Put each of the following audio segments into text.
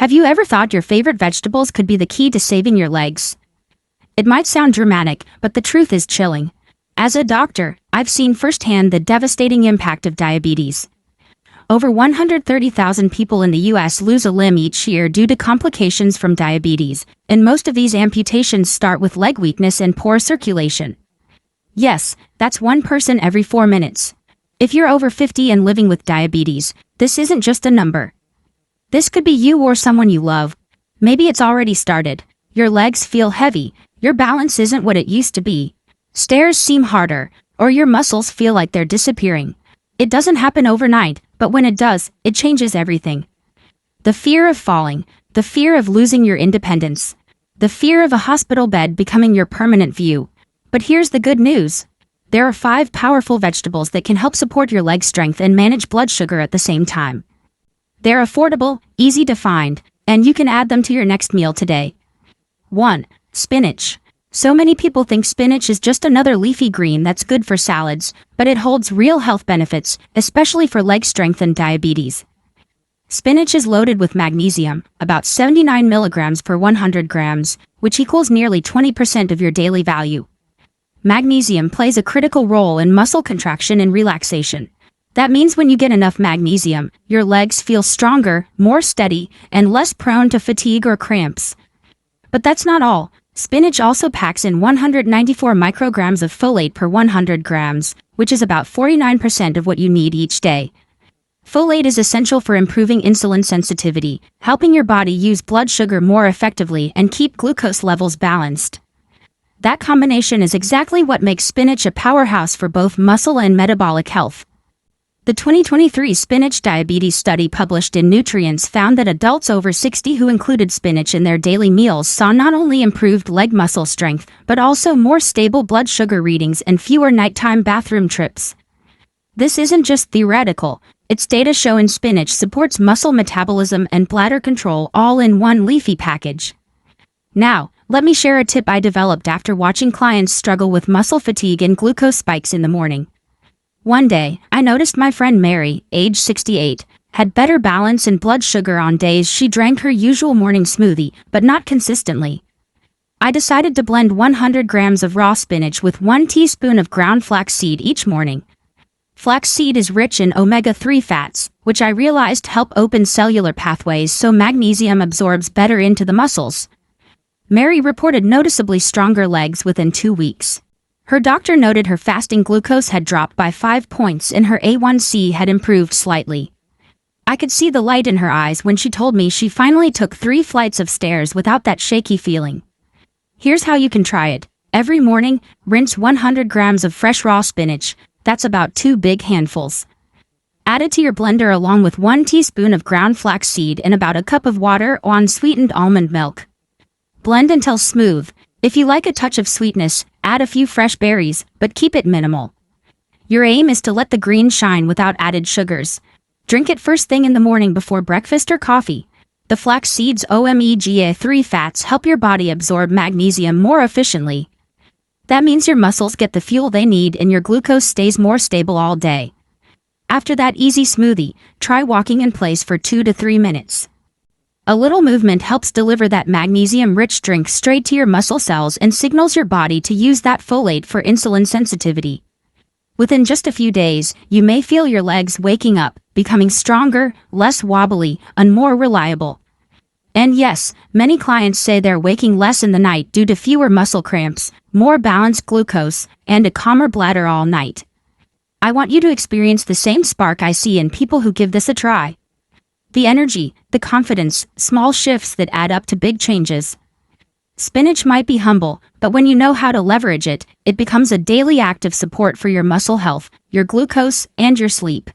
Have you ever thought your favorite vegetables could be the key to saving your legs? It might sound dramatic, but the truth is chilling. As a doctor, I've seen firsthand the devastating impact of diabetes. Over 130,000 people in the U.S. lose a limb each year due to complications from diabetes, and most of these amputations start with leg weakness and poor circulation. Yes, that's one person every 4 minutes. If you're over 50 and living with diabetes, this isn't just a number. This could be you or someone you love. Maybe it's already started. Your legs feel heavy, your balance isn't what it used to be. Stairs seem harder, or your muscles feel like they're disappearing. It doesn't happen overnight, but when it does, it changes everything. The fear of falling, the fear of losing your independence, the fear of a hospital bed becoming your permanent view. But here's the good news. There are 5 powerful vegetables that can help support your leg strength and manage blood sugar at the same time. They're affordable, easy to find, and you can add them to your next meal today. 1. Spinach. So many people think spinach is just another leafy green that's good for salads, but it holds real health benefits, especially for leg strength and diabetes. Spinach is loaded with magnesium, about 79 milligrams per 100 grams, which equals nearly 20% of your daily value. Magnesium plays a critical role in muscle contraction and relaxation. That means when you get enough magnesium, your legs feel stronger, more steady, and less prone to fatigue or cramps. But that's not all. Spinach also packs in 194 micrograms of folate per 100 grams, which is about 49% of what you need each day. Folate is essential for improving insulin sensitivity, helping your body use blood sugar more effectively and keep glucose levels balanced. That combination is exactly what makes spinach a powerhouse for both muscle and metabolic health. The 2023 Spinach Diabetes Study published in Nutrients found that adults over 60 who included spinach in their daily meals saw not only improved leg muscle strength, but also more stable blood sugar readings and fewer nighttime bathroom trips. This isn't just theoretical. Its data showing spinach supports muscle metabolism and bladder control all in one leafy package. Now, let me share a tip I developed after watching clients struggle with muscle fatigue and glucose spikes in the morning. One day, I noticed my friend Mary, age 68, had better balance and blood sugar on days she drank her usual morning smoothie, but not consistently. I decided to blend 100 grams of raw spinach with 1 teaspoon of ground flaxseed each morning. Flaxseed is rich in omega-3 fats, which I realized help open cellular pathways so magnesium absorbs better into the muscles. Mary reported noticeably stronger legs within 2 weeks. Her doctor noted her fasting glucose had dropped by 5 points and her A1C had improved slightly. I could see the light in her eyes when she told me she finally took 3 flights of stairs without that shaky feeling. Here's how you can try it. Every morning, rinse 100 grams of fresh raw spinach. That's about 2 big handfuls. Add it to your blender along with 1 teaspoon of ground flaxseed and about a cup of water or unsweetened almond milk. Blend until smooth. If you like a touch of sweetness, add a few fresh berries, but keep it minimal. Your aim is to let the green shine without added sugars. Drink it first thing in the morning before breakfast or coffee. The flax seeds' omega-3 fats help your body absorb magnesium more efficiently. That means your muscles get the fuel they need and your glucose stays more stable all day. After that easy smoothie, try walking in place for 2 to 3 minutes. A little movement helps deliver that magnesium-rich drink straight to your muscle cells and signals your body to use that folate for insulin sensitivity. Within just a few days, you may feel your legs waking up, becoming stronger, less wobbly, and more reliable. And yes, many clients say they're waking less in the night due to fewer muscle cramps, more balanced glucose, and a calmer bladder all night. I want you to experience the same spark I see in people who give this a try. The energy, the confidence, small shifts that add up to big changes. Spinach might be humble, but when you know how to leverage it, it becomes a daily act of support for your muscle health, your glucose, and your sleep.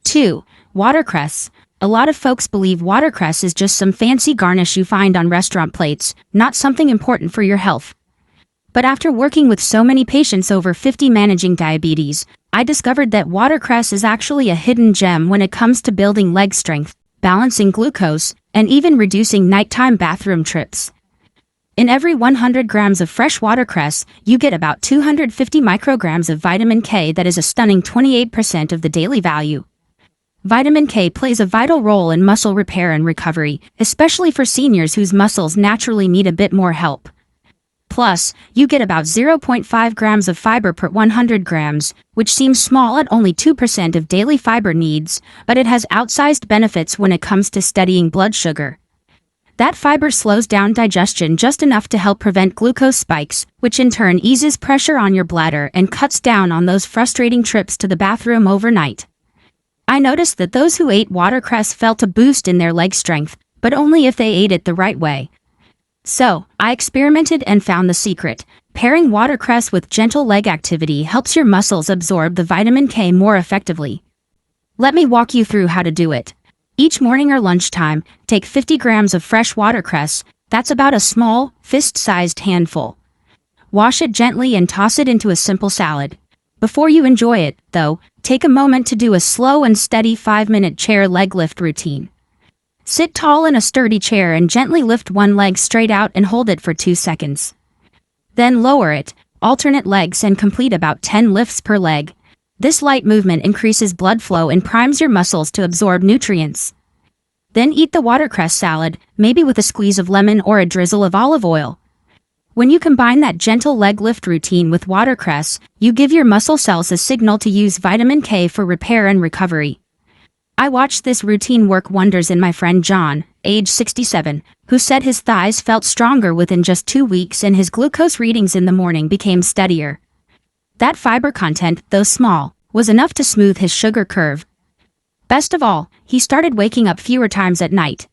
2. Watercress. A lot of folks believe watercress is just some fancy garnish you find on restaurant plates, not something important for your health. But after working with so many patients over 50 managing diabetes, I discovered that watercress is actually a hidden gem when it comes to building leg strength, balancing glucose, and even reducing nighttime bathroom trips. In every 100 grams of fresh watercress, you get about 250 micrograms of vitamin K that is a stunning 28% of the daily value. Vitamin K plays a vital role in muscle repair and recovery, especially for seniors whose muscles naturally need a bit more help. Plus, you get about 0.5 grams of fiber per 100 grams, which seems small at only 2% of daily fiber needs, but it has outsized benefits when it comes to steadying blood sugar. That fiber slows down digestion just enough to help prevent glucose spikes, which in turn eases pressure on your bladder and cuts down on those frustrating trips to the bathroom overnight. I noticed that those who ate watercress felt a boost in their leg strength, but only if they ate it the right way. So, I experimented and found the secret. Pairing watercress with gentle leg activity helps your muscles absorb the vitamin K more effectively. Let me walk you through how to do it. Each morning or lunchtime, take 50 grams of fresh watercress, that's about a small, fist-sized handful. Wash it gently and toss it into a simple salad. Before you enjoy it, though, take a moment to do a slow and steady 5-minute chair leg lift routine. Sit tall in a sturdy chair and gently lift one leg straight out and hold it for 2 seconds. Then lower it, alternate legs and complete about 10 lifts per leg. This light movement increases blood flow and primes your muscles to absorb nutrients. Then eat the watercress salad, maybe with a squeeze of lemon or a drizzle of olive oil. When you combine that gentle leg lift routine with watercress, you give your muscle cells a signal to use vitamin K for repair and recovery. I watched this routine work wonders in my friend John, age 67, who said his thighs felt stronger within just 2 weeks and his glucose readings in the morning became steadier. That fiber content, though small, was enough to smooth his sugar curve. Best of all, he started waking up fewer times at night.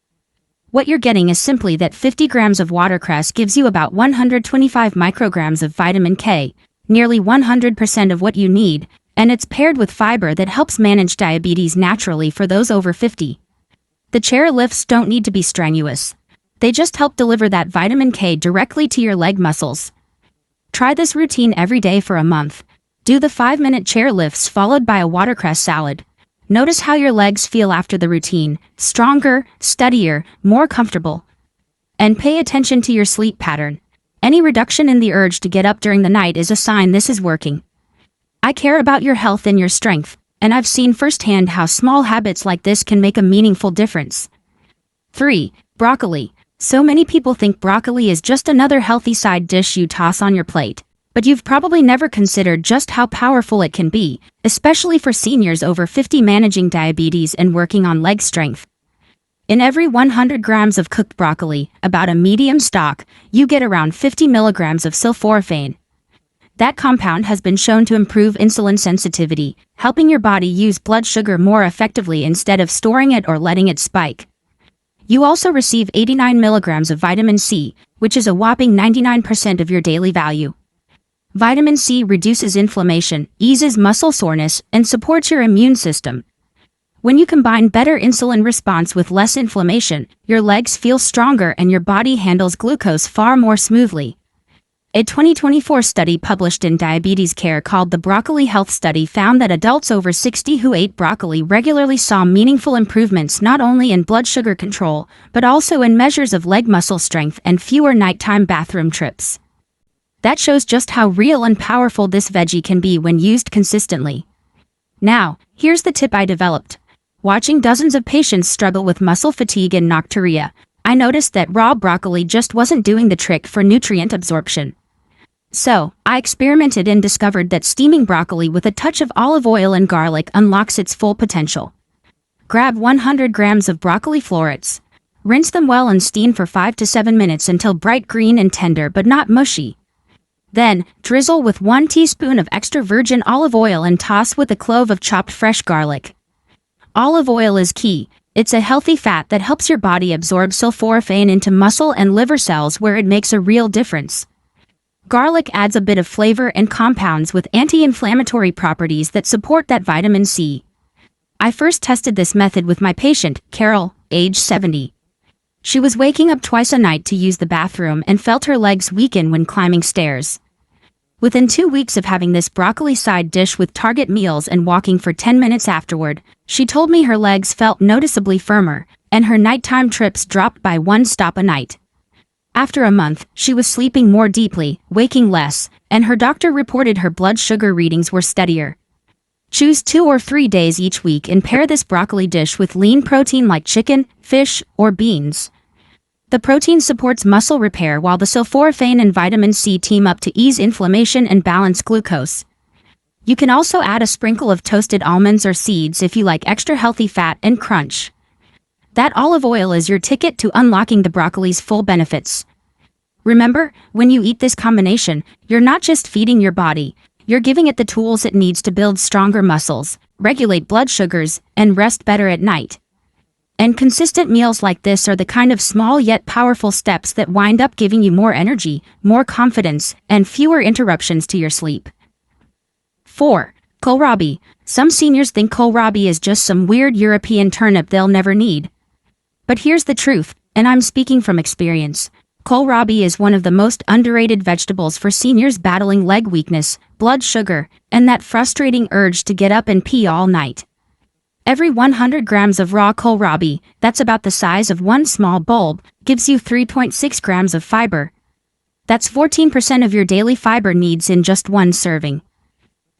What you're getting is simply that 50 grams of watercress gives you about 125 micrograms of vitamin K, nearly 100% of what you need, and it's paired with fiber that helps manage diabetes naturally for those over 50. The chair lifts don't need to be strenuous. They just help deliver that vitamin K directly to your leg muscles. Try this routine every day for a month. Do the 5-minute chair lifts followed by a watercress salad. Notice how your legs feel after the routine: stronger, steadier, more comfortable. And pay attention to your sleep pattern. Any reduction in the urge to get up during the night is a sign this is working. I care about your health and your strength, and I've seen firsthand how small habits like this can make a meaningful difference. 3. Broccoli. So many people think broccoli is just another healthy side dish you toss on your plate, but you've probably never considered just how powerful it can be, especially for seniors over 50 managing diabetes and working on leg strength. In every 100 grams of cooked broccoli, about a medium stalk, you get around 50 milligrams of sulforaphane. That compound has been shown to improve insulin sensitivity, helping your body use blood sugar more effectively instead of storing it or letting it spike. You also receive 89 milligrams of vitamin C, which is a whopping 99% of your daily value. Vitamin C reduces inflammation, eases muscle soreness, and supports your immune system. When you combine better insulin response with less inflammation, your legs feel stronger and your body handles glucose far more smoothly. A 2024 study published in Diabetes Care called the Broccoli Health Study found that adults over 60 who ate broccoli regularly saw meaningful improvements not only in blood sugar control, but also in measures of leg muscle strength and fewer nighttime bathroom trips. That shows just how real and powerful this veggie can be when used consistently. Now, here's the tip I developed. Watching dozens of patients struggle with muscle fatigue and nocturia, I noticed that raw broccoli just wasn't doing the trick for nutrient absorption. So, I experimented and discovered that steaming broccoli with a touch of olive oil and garlic unlocks its full potential. Grab 100 grams of broccoli florets. Rinse them well and steam for 5 to 7 minutes until bright green and tender but not mushy. Then, drizzle with 1 teaspoon of extra virgin olive oil and toss with a clove of chopped fresh garlic. Olive oil is key. It's a healthy fat that helps your body absorb sulforaphane into muscle and liver cells where it makes a real difference. Garlic adds a bit of flavor and compounds with anti-inflammatory properties that support that vitamin C. I first tested this method with my patient, Carol, age 70. She was waking up twice a night to use the bathroom and felt her legs weaken when climbing stairs. Within 2 weeks of having this broccoli side dish with Target meals and walking for 10 minutes afterward, she told me her legs felt noticeably firmer, and her nighttime trips dropped by 1 stop a night. After a month, she was sleeping more deeply, waking less, and her doctor reported her blood sugar readings were steadier. Choose 2 or 3 days each week and pair this broccoli dish with lean protein like chicken, fish, or beans. The protein supports muscle repair while the sulforaphane and vitamin C team up to ease inflammation and balance glucose. You can also add a sprinkle of toasted almonds or seeds if you like extra healthy fat and crunch. That olive oil is your ticket to unlocking the broccoli's full benefits. Remember, when you eat this combination, you're not just feeding your body, you're giving it the tools it needs to build stronger muscles, regulate blood sugars, and rest better at night. And consistent meals like this are the kind of small yet powerful steps that wind up giving you more energy, more confidence, and fewer interruptions to your sleep. 4. Kohlrabi. Some seniors think kohlrabi is just some weird European turnip they'll never need. But here's the truth, and I'm speaking from experience. Kohlrabi is one of the most underrated vegetables for seniors battling leg weakness, blood sugar, and that frustrating urge to get up and pee all night. Every 100 grams of raw kohlrabi, that's about the size of one small bulb, gives you 3.6 grams of fiber. That's 14% of your daily fiber needs in just one serving.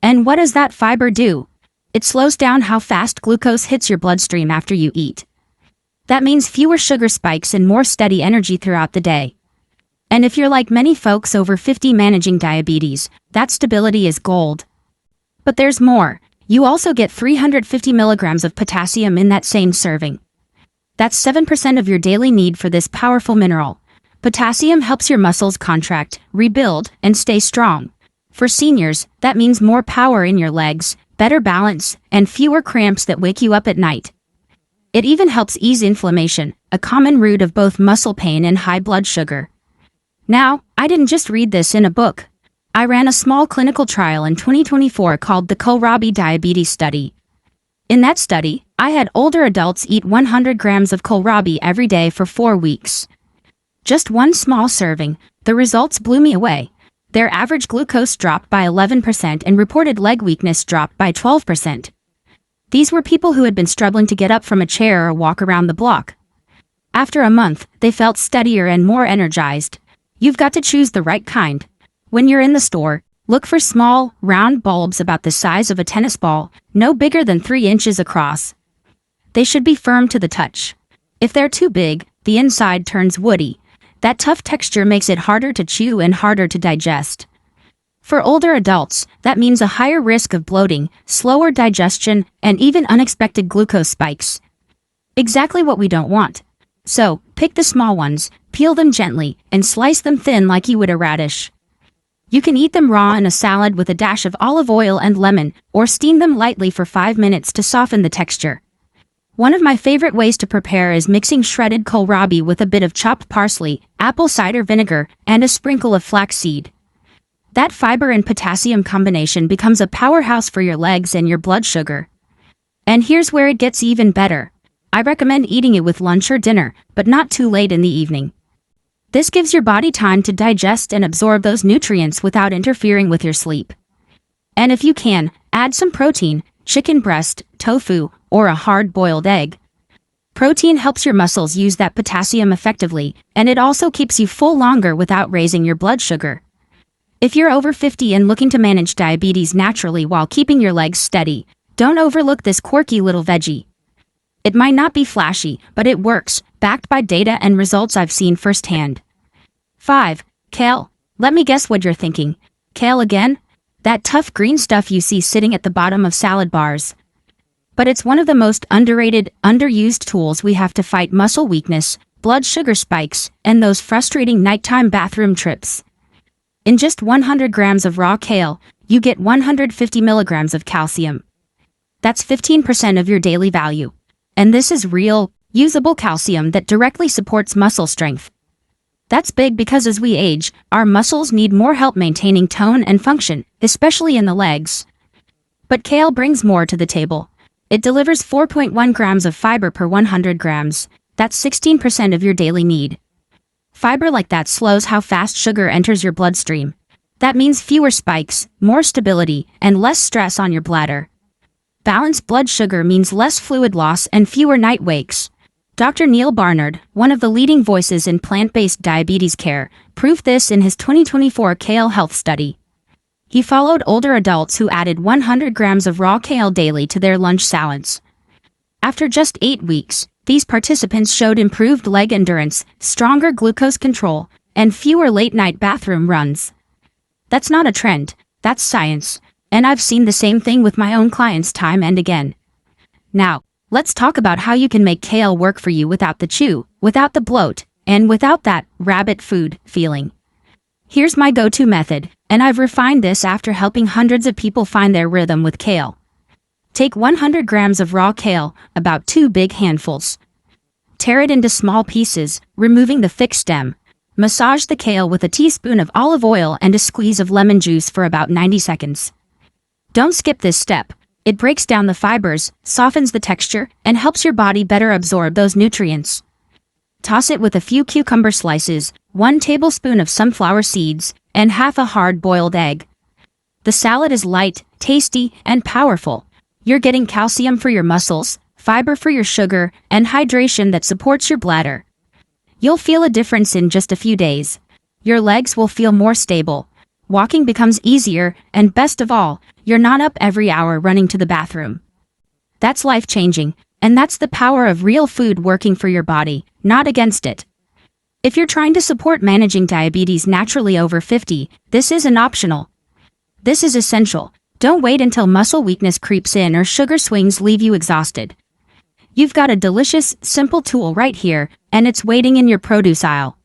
And what does that fiber do? It slows down how fast glucose hits your bloodstream after you eat. That means fewer sugar spikes and more steady energy throughout the day. And if you're like many folks over 50 managing diabetes, that stability is gold. But there's more. You also get 350 milligrams of potassium in that same serving. That's 7% of your daily need for this powerful mineral. Potassium helps your muscles contract, rebuild, and stay strong. For seniors, that means more power in your legs, better balance, and fewer cramps that wake you up at night. It even helps ease inflammation, a common root of both muscle pain and high blood sugar. Now, I didn't just read this in a book. I ran a small clinical trial in 2024 called the Kohlrabi Diabetes Study. In that study, I had older adults eat 100 grams of kohlrabi every day for 4 weeks. Just one small serving, the results blew me away. Their average glucose dropped by 11% and reported leg weakness dropped by 12%. These were people who had been struggling to get up from a chair or walk around the block. After a month, they felt steadier and more energized. You've got to choose the right kind. When you're in the store, look for small, round bulbs about the size of a tennis ball, no bigger than 3 inches across. They should be firm to the touch. If they're too big, the inside turns woody. That tough texture makes it harder to chew and harder to digest. For older adults, that means a higher risk of bloating, slower digestion, and even unexpected glucose spikes. Exactly what we don't want. So, pick the small ones, peel them gently, and slice them thin like you would a radish. You can eat them raw in a salad with a dash of olive oil and lemon, or steam them lightly for 5 minutes to soften the texture. One of my favorite ways to prepare is mixing shredded kohlrabi with a bit of chopped parsley, apple cider vinegar, and a sprinkle of flaxseed. That fiber and potassium combination becomes a powerhouse for your legs and your blood sugar. And here's where it gets even better. I recommend eating it with lunch or dinner, but not too late in the evening. This gives your body time to digest and absorb those nutrients without interfering with your sleep. And if you can, add some protein, chicken breast, tofu, or a hard-boiled egg. Protein helps your muscles use that potassium effectively, and it also keeps you full longer without raising your blood sugar. If you're over 50 and looking to manage diabetes naturally while keeping your legs steady, don't overlook this quirky little veggie. It might not be flashy, but it works, backed by data and results I've seen firsthand. 5. Kale. Let me guess what you're thinking. Kale again? That tough green stuff you see sitting at the bottom of salad bars. But it's one of the most underrated, underused tools we have to fight muscle weakness, blood sugar spikes, and those frustrating nighttime bathroom trips. In just 100 grams of raw kale, you get 150 milligrams of calcium. That's 15% of your daily value. And this is real, usable calcium that directly supports muscle strength. That's big because as we age, our muscles need more help maintaining tone and function, especially in the legs. But kale brings more to the table. It delivers 4.1 grams of fiber per 100 grams. That's 16% of your daily need. Fiber like that slows how fast sugar enters your bloodstream. That means fewer spikes, more stability, and less stress on your bladder. Balanced blood sugar means less fluid loss and fewer night wakes. Dr. Neil Barnard, one of the leading voices in plant-based diabetes care, proved this in his 2024 Kale Health Study. He followed older adults who added 100 grams of raw kale daily to their lunch salads. After just 8 weeks, these participants showed improved leg endurance, stronger glucose control, and fewer late-night bathroom runs. That's not a trend, that's science, and I've seen the same thing with my own clients time and again. Now, let's talk about how you can make kale work for you without the chew, without the bloat, and without that rabbit food feeling. Here's my go-to method, and I've refined this after helping hundreds of people find their rhythm with kale. Take 100 grams of raw kale, about 2 big handfuls. Tear it into small pieces, removing the thick stem. Massage the kale with a teaspoon of olive oil and a squeeze of lemon juice for about 90 seconds. Don't skip this step. It breaks down the fibers, softens the texture, and helps your body better absorb those nutrients. Toss it with a few cucumber slices, 1 tablespoon of sunflower seeds, and half a hard-boiled egg. The salad is light, tasty, and powerful. You're getting calcium for your muscles, fiber for your sugar, and hydration that supports your bladder. You'll feel a difference in just a few days. Your legs will feel more stable. Walking becomes easier, and best of all, you're not up every hour running to the bathroom. That's life-changing, and that's the power of real food working for your body, not against it. If you're trying to support managing diabetes naturally over 50, this isn't optional. This is essential. Don't wait until muscle weakness creeps in or sugar swings leave you exhausted. You've got a delicious, simple tool right here, and it's waiting in your produce aisle.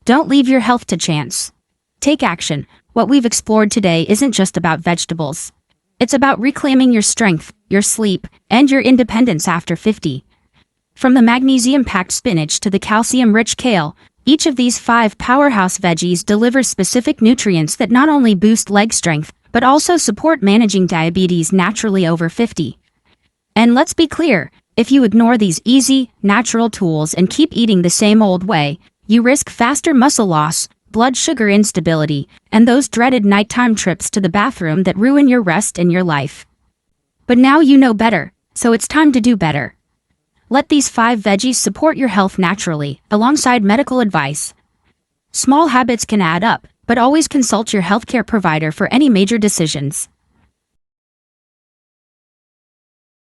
Don't leave your health to chance. Take action. What we've explored today isn't just about vegetables. It's about reclaiming your strength, your sleep, and your independence after 50. From the magnesium-packed spinach to the calcium-rich kale, each of these 5 powerhouse veggies delivers specific nutrients that not only boost leg strength, but also support managing diabetes naturally over 50. And let's be clear, if you ignore these easy, natural tools and keep eating the same old way, you risk faster muscle loss, blood sugar instability, and those dreaded nighttime trips to the bathroom that ruin your rest and your life. But now you know better, so it's time to do better. Let these 5 veggies support your health naturally, alongside medical advice. Small habits can add up, but always consult your healthcare provider for any major decisions.